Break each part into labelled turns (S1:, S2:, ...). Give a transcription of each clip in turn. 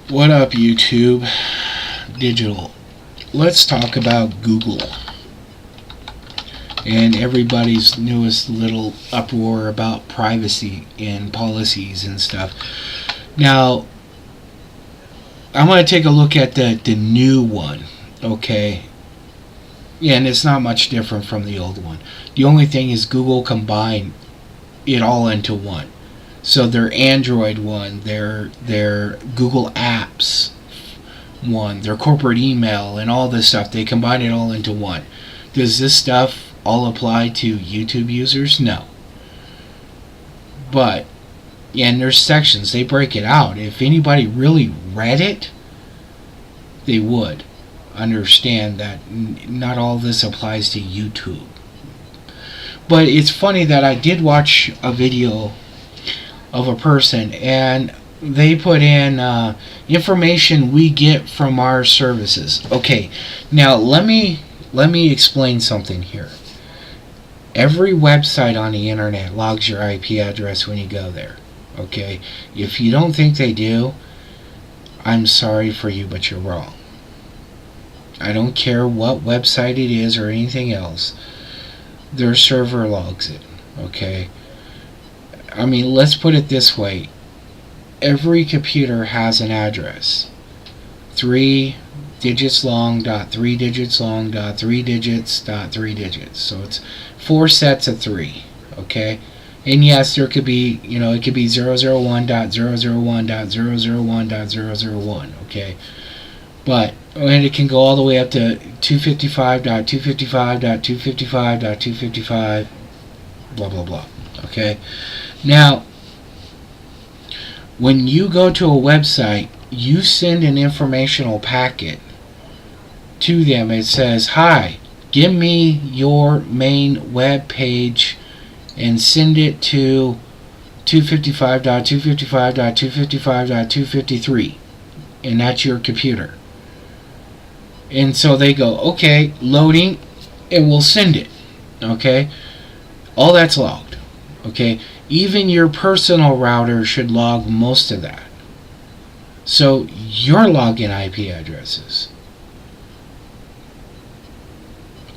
S1: What up, YouTube? Digital. Let's talk about Google and everybody's newest little uproar about privacy and policies and stuff. Now, I'm going to take a look at the new one, okay? Yeah, and it's not much different from the old one. The only thing is Google combined it all into one. So their Android one, their Google Apps one, their corporate email, and all this stuff, they combine it all into one. Does this stuff all apply to YouTube users? No. But, yeah, and there's sections, they break it out. If anybody really read it, they would understand that not all this applies to YouTube. But it's funny that I did watch a video of a person, and they put in information we get from our services. Okay, now let me explain something here. Every website on the internet logs your IP address when you go there. Okay, if you don't think they do, I'm sorry for you, but you're wrong. I don't care what website it is or anything else. Their server logs it. Okay, I mean, let's put it this way. Every computer has an address. 3 digits long, dot 3 digits long, dot 3 digits, dot 3 digits. So it's 4 sets of 3. Okay? And yes, there could be, it could be 001.001.001.001. Okay? And it can go all the way up to 255.255.255.255, blah, blah, blah. Okay? Now, when you go to a website, you send an informational packet to them. It says, hi, give me your main web page and send it to 255.255.255.253. And that's your computer. And so they go, okay, loading, and we'll send it. Okay? All that's logged. Okay? Even your personal router should log most of that. So your login IP addresses.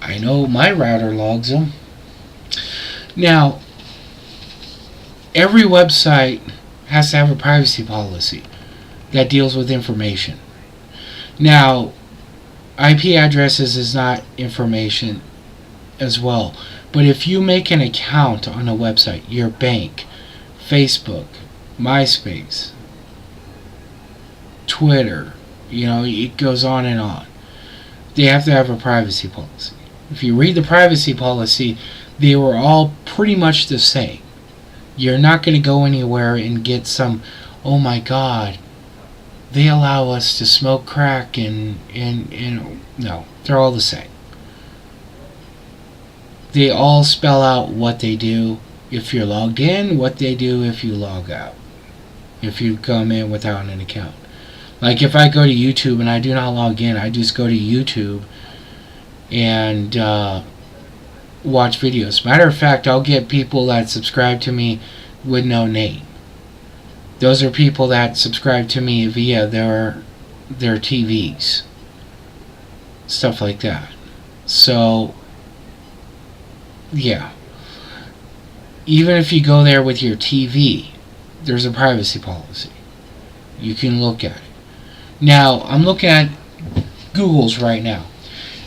S1: I know my router logs them. Now, every website has to have a privacy policy that deals with information. Now, IP addresses is not information as well. But if you make an account on a website, your bank, Facebook, MySpace, Twitter, it goes on and on. They have to have a privacy policy. If you read the privacy policy, they were all pretty much the same. You're not going to go anywhere and get some, oh my God, they allow us to smoke crack and no, they're all the same. They all spell out what they do if you're logged in, what they do if you log out, if you come in without an account. Like if I go to YouTube and I do not log in, I just go to YouTube and watch videos. Matter of fact, I'll get people that subscribe to me with no name. Those are people that subscribe to me via their TVs. Stuff like that. So, yeah. Even if you go there with your TV, there's a privacy policy. You can look at it. Now, I'm looking at Google's right now.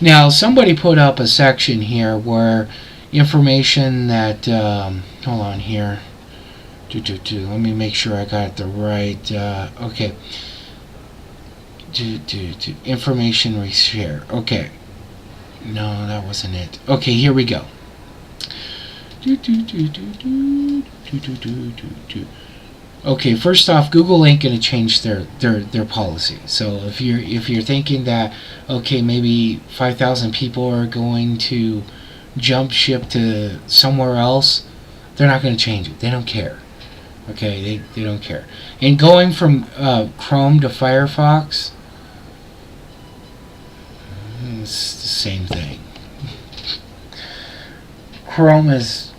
S1: Now, somebody put up a section here where information that, hold on here. Let me make sure I got the right, okay. Information reshare. Okay. No, that wasn't it. Okay, here we go. Okay, first off, Google ain't going to change their policy. So if you're thinking that, okay, maybe 5,000 people are going to jump ship to somewhere else, they're not going to change it. They don't care. Okay, they don't care. And going from Chrome to Firefox, it's the same thing. Chrome is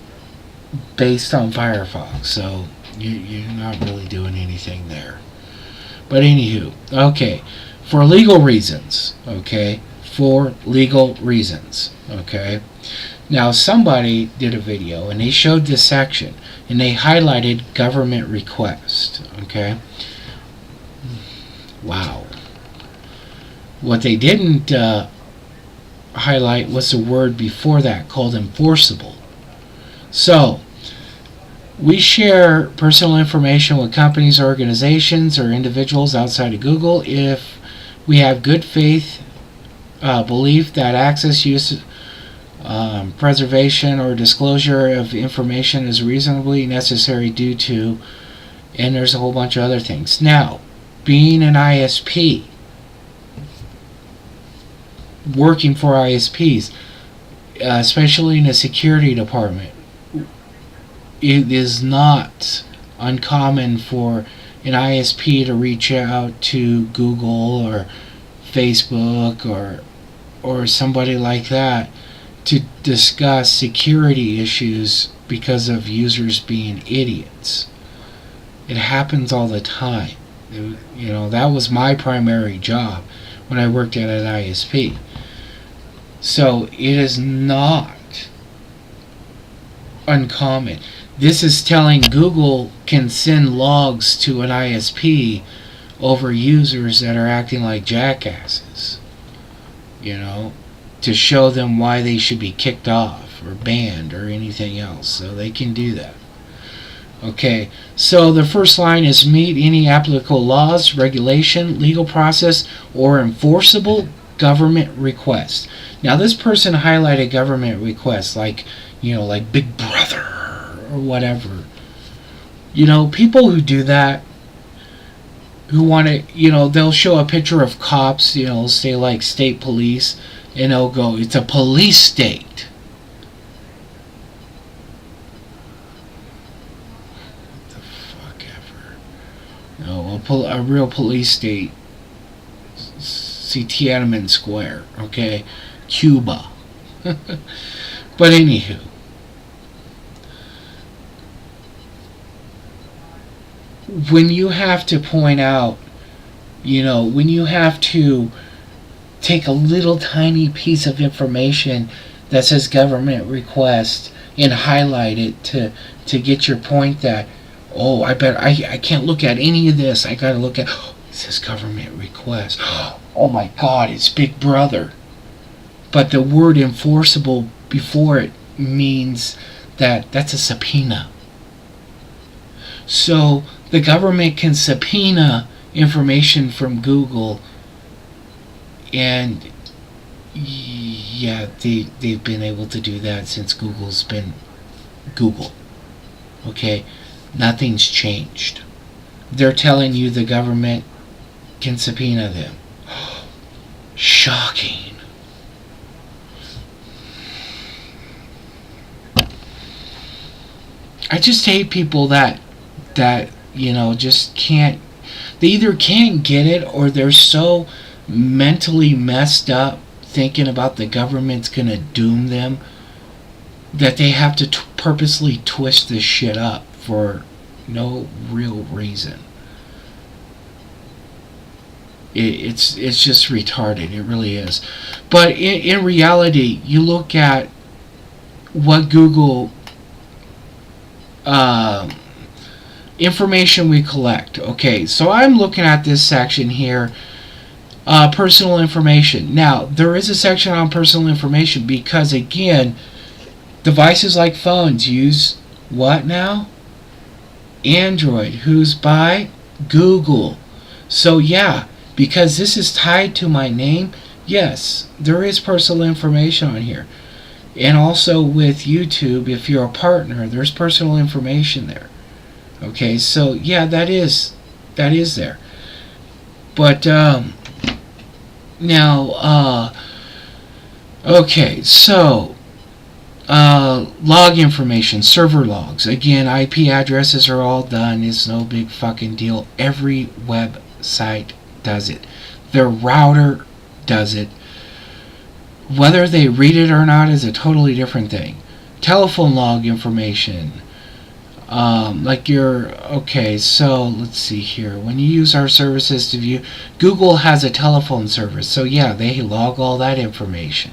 S1: based on Firefox, so you're not really doing anything there. But anywho, okay, for legal reasons, okay, for legal reasons, okay. Now somebody did a video and they showed this section and they highlighted government request, okay. Wow. What they didn't highlight was the word before that called enforceable. So we share personal information with companies, organizations, or individuals outside of Google if we have good faith belief that access, use, preservation, or disclosure of information is reasonably necessary due to, and there's a whole bunch of other things. Now, being an ISP, working for ISPs, especially in the security department, it is not uncommon for an ISP to reach out to Google or Facebook or somebody like that to discuss security issues because of users being idiots. It happens all the time. That was my primary job when I worked at an ISP. So it is not uncommon. This is telling Google can send logs to an ISP over users that are acting like jackasses, to show them why they should be kicked off or banned or anything else. So they can do that. Okay, so the first line is meet any applicable laws, regulation, legal process, or enforceable government request. Now this person highlighted government requests like Big Brother or whatever. People who do that, who want to, they'll show a picture of cops, say like state police, and they'll go, it's a police state. What the fuck ever. No, a real police state. See Tiananmen Square, okay? Cuba. But anywho, when you have to point out, when you have to take a little tiny piece of information that says government request and highlight it to get your point that, oh, I can't look at any of this. I got to look at, it says government request. Oh my God, it's Big Brother. But the word enforceable before it means that's a subpoena. So the government can subpoena information from Google, and yeah, they've been able to do that since Google's been Google. Okay, nothing's changed. They're telling you the government can subpoena them. Shocking. I just hate people that just can't. They either can't get it, or they're so mentally messed up thinking about the government's gonna doom them that they have to purposely twist this shit up for no real reason. It's just retarded. It really is. But in reality, you look at what Google information we collect. Okay, so I'm looking at this section here, personal information. Now, there is a section on personal information because, again, devices like phones use what now? Android, who's by Google. So yeah, because this is tied to my name, yes, there is personal information on here. And also with YouTube, if you're a partner, there's personal information there. Okay, so yeah, that is there. But now, okay, so log information, server logs. Again, IP addresses are all done. It's no big fucking deal. Every website does it. Their router does it. Whether they read it or not is a totally different thing. Telephone log information. Okay, so let's see here. When you use our services to view, Google has a telephone service, so yeah, they log all that information.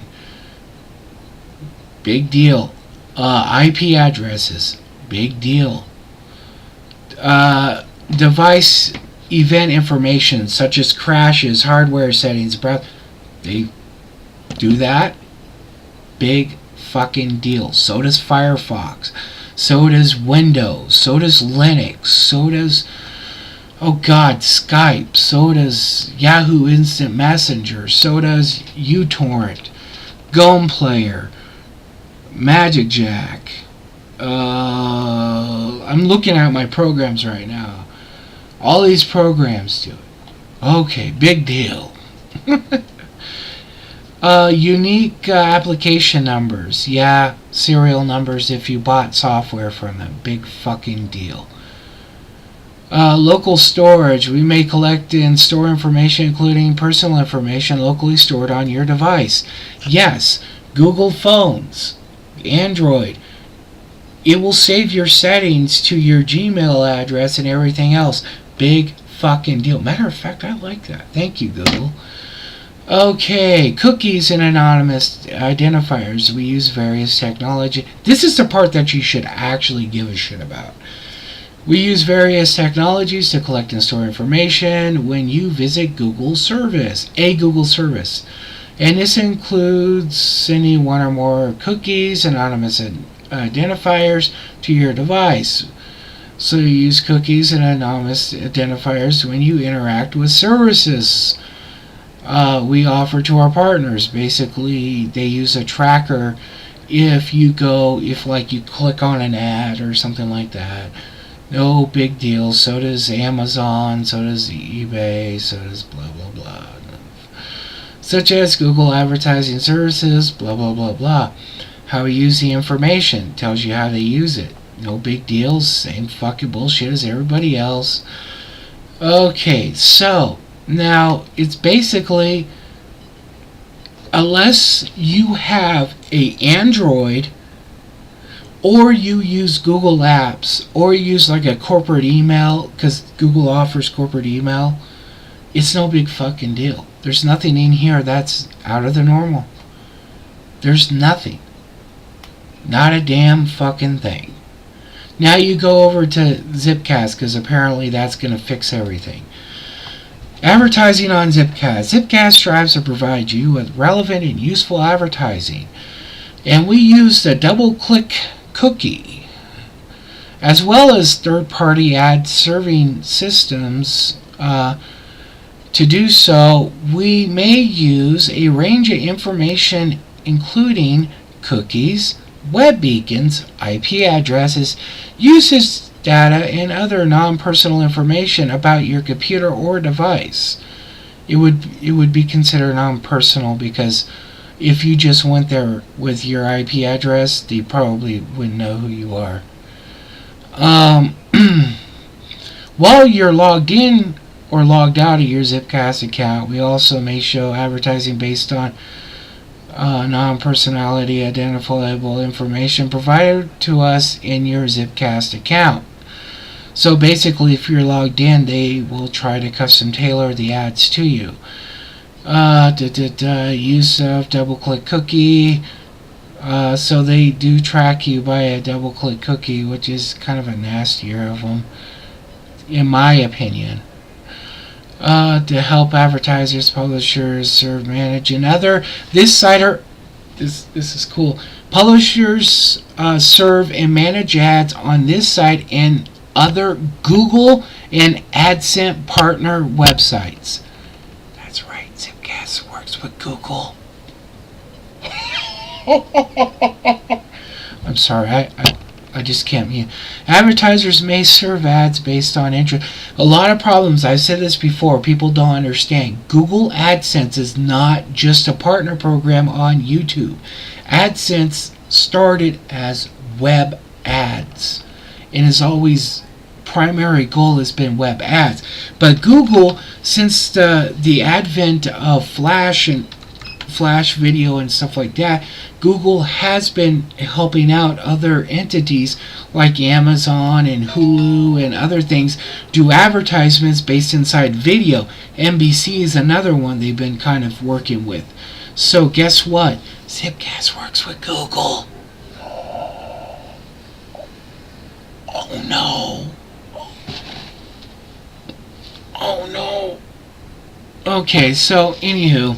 S1: Big deal. IP addresses, big deal. Device event information such as crashes, hardware settings, they do that. Big fucking deal. So does Firefox. So does Windows. So does Linux. So does, oh god, Skype. So does Yahoo Instant Messenger. So does uTorrent, Gome Player, Magic Jack. I'm looking at my programs right now. All these programs do it. Okay, big deal. Unique application numbers. Yeah, serial numbers if you bought software from them. Big fucking deal. Local storage. We may collect and store information, including personal information, locally stored on your device. Yes, Google phones, Android. It will save your settings to your Gmail address and everything else. Big fucking deal. Matter of fact, I like that. Thank you, Google. Okay, cookies and anonymous identifiers. We use various technology. This is the part that you should actually give a shit about. We use various technologies to collect and store information when you visit Google service, a Google service. And this includes sending one or more cookies, anonymous identifiers to your device. So you use cookies and anonymous identifiers when you interact with services we offer to our partners. Basically, they use a tracker if you click on an ad or something like that. No big deal. So does Amazon, so does eBay, so does blah blah blah. Such as Google advertising services, blah blah blah blah. How we use the information tells you how to use it. No big deals, same fucking bullshit as everybody else. Okay, so now it's basically, unless you have a Android or you use Google Apps or you use like a corporate email, because Google offers corporate email, it's no big fucking deal. There's nothing in here that's out of the normal. There's nothing. Not a damn fucking thing. Now you go over to Zippcast, because apparently that's going to fix everything. Advertising on Zippcast. Zippcast strives to provide you with relevant and useful advertising. And we use the double-click cookie, as well as third-party ad serving systems. To do so, we may use a range of information, including cookies, web beacons, IP addresses, usage data, and other non-personal information about your computer or device. It would be considered non-personal, because if you just went there with your IP address, they probably wouldn't know who you are. While you're logged in or logged out of your Zippcast account, we also may show advertising based on non-personality identifiable information provided to us in your Zippcast account. So basically, if you're logged in, they will try to custom tailor the ads to you. Use of double-click cookie. So they do track you by a double-click cookie, which is kind of a nastier of them, in my opinion. To help advertisers, publishers serve, manage, and other. This is cool. Publishers serve and manage ads on this site and other Google and AdSense partner websites. That's right, Zippcast works with Google. I'm sorry, I just can't mute. Advertisers may serve ads based on interest. A lot of problems, I've said this before, people don't understand. Google AdSense is not just a partner program on YouTube. AdSense started as web ads, and has always primary goal has been web ads. But Google, since the advent of Flash Flash video and stuff like that, Google has been helping out other entities like Amazon and Hulu and other things do advertisements based inside video. NBC is another one they've been kind of working with. So guess what? Zippcast works with Google. Oh no. Oh no. Okay, so anywho,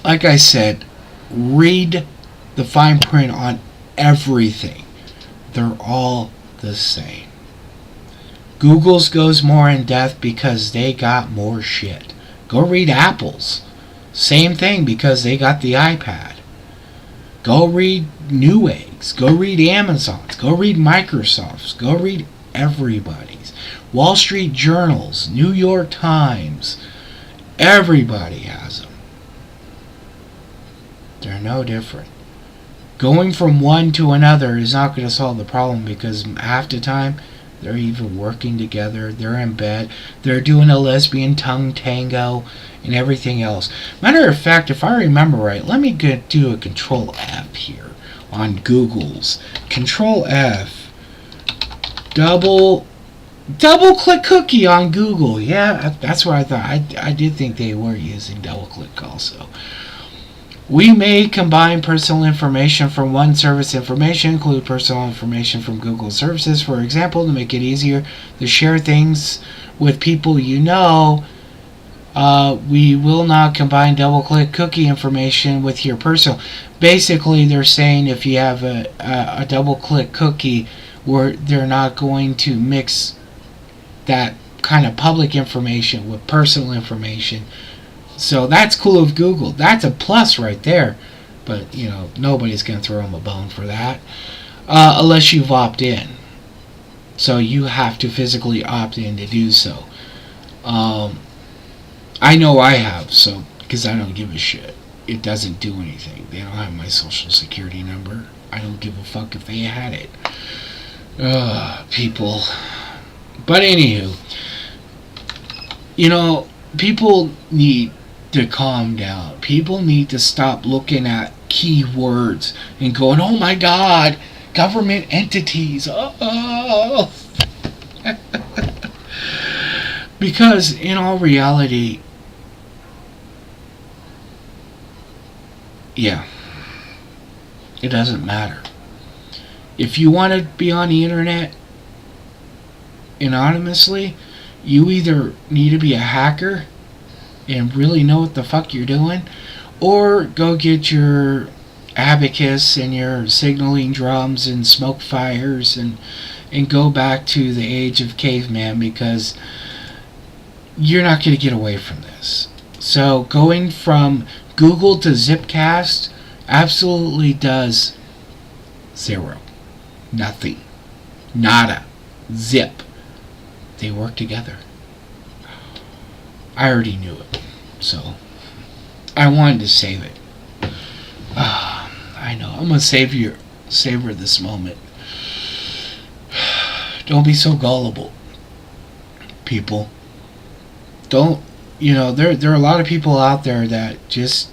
S1: like I said, read the fine print on everything. They're all the same. Google's goes more in depth because they got more shit. Go read Apple's. Same thing because they got the iPad. Go read Newegg's. Go read Amazon's. Go read Microsoft's. Go read everybody's. Wall Street Journals, New York Times. Everybody has them. They're no different. Going from one to another is not going to solve the problem because half the time they're even working together. They're in bed. They're doing a lesbian tongue tango and everything else. Matter of fact, if I remember right, let me do a Control F here on Google's. Control F. Double click cookie on Google. Yeah, that's what I thought. I did think they were using double click also. We may combine personal information from one service information, include personal information from Google services, for example, to make it easier to share things with people you know. We will not combine double-click cookie information with your personal. Basically, they're saying if you have a double-click cookie, where they're not going to mix that kind of public information with personal information. So that's cool of Google. That's a plus right there. But, you know, nobody's going to throw them a bone for that. Unless you've opted in. So you have to physically opt in to do so. I know I have, so because I don't give a shit. It doesn't do anything. They don't have my social security number. I don't give a fuck if they had it. People. But anywho, you know, people need to calm down. People need to stop looking at keywords and going, oh my god, government entities. Oh. Because in all reality, yeah, it doesn't matter. If you want to be on the internet anonymously, you either need to be a hacker and really know what the fuck you're doing, or go get your abacus and your signaling drums and smoke fires and go back to the age of caveman, because you're not going to get away from this. So going from Google to Zippcast absolutely does zero. Nothing. Nada. Zip. They work together. I already knew it. So I wanted to save it. I know. I'm going to savor this moment. Don't be so gullible, people. Don't, you know, there are a lot of people out there that just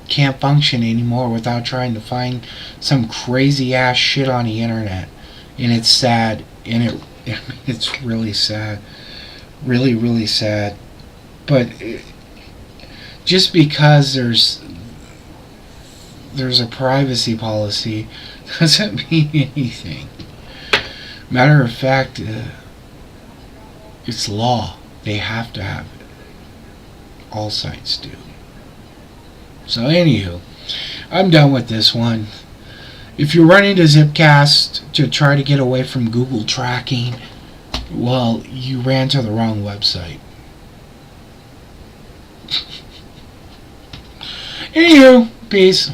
S1: can't function anymore without trying to find some crazy ass shit on the internet. And it's sad. And it's really sad. Really, really sad. But just because there's a privacy policy doesn't mean anything. Matter of fact, it's law. They have to have it. All sites do. So anywho, I'm done with this one. If you're running to Zippcast to try to get away from Google tracking, well, you ran to the wrong website. Anywho, peace.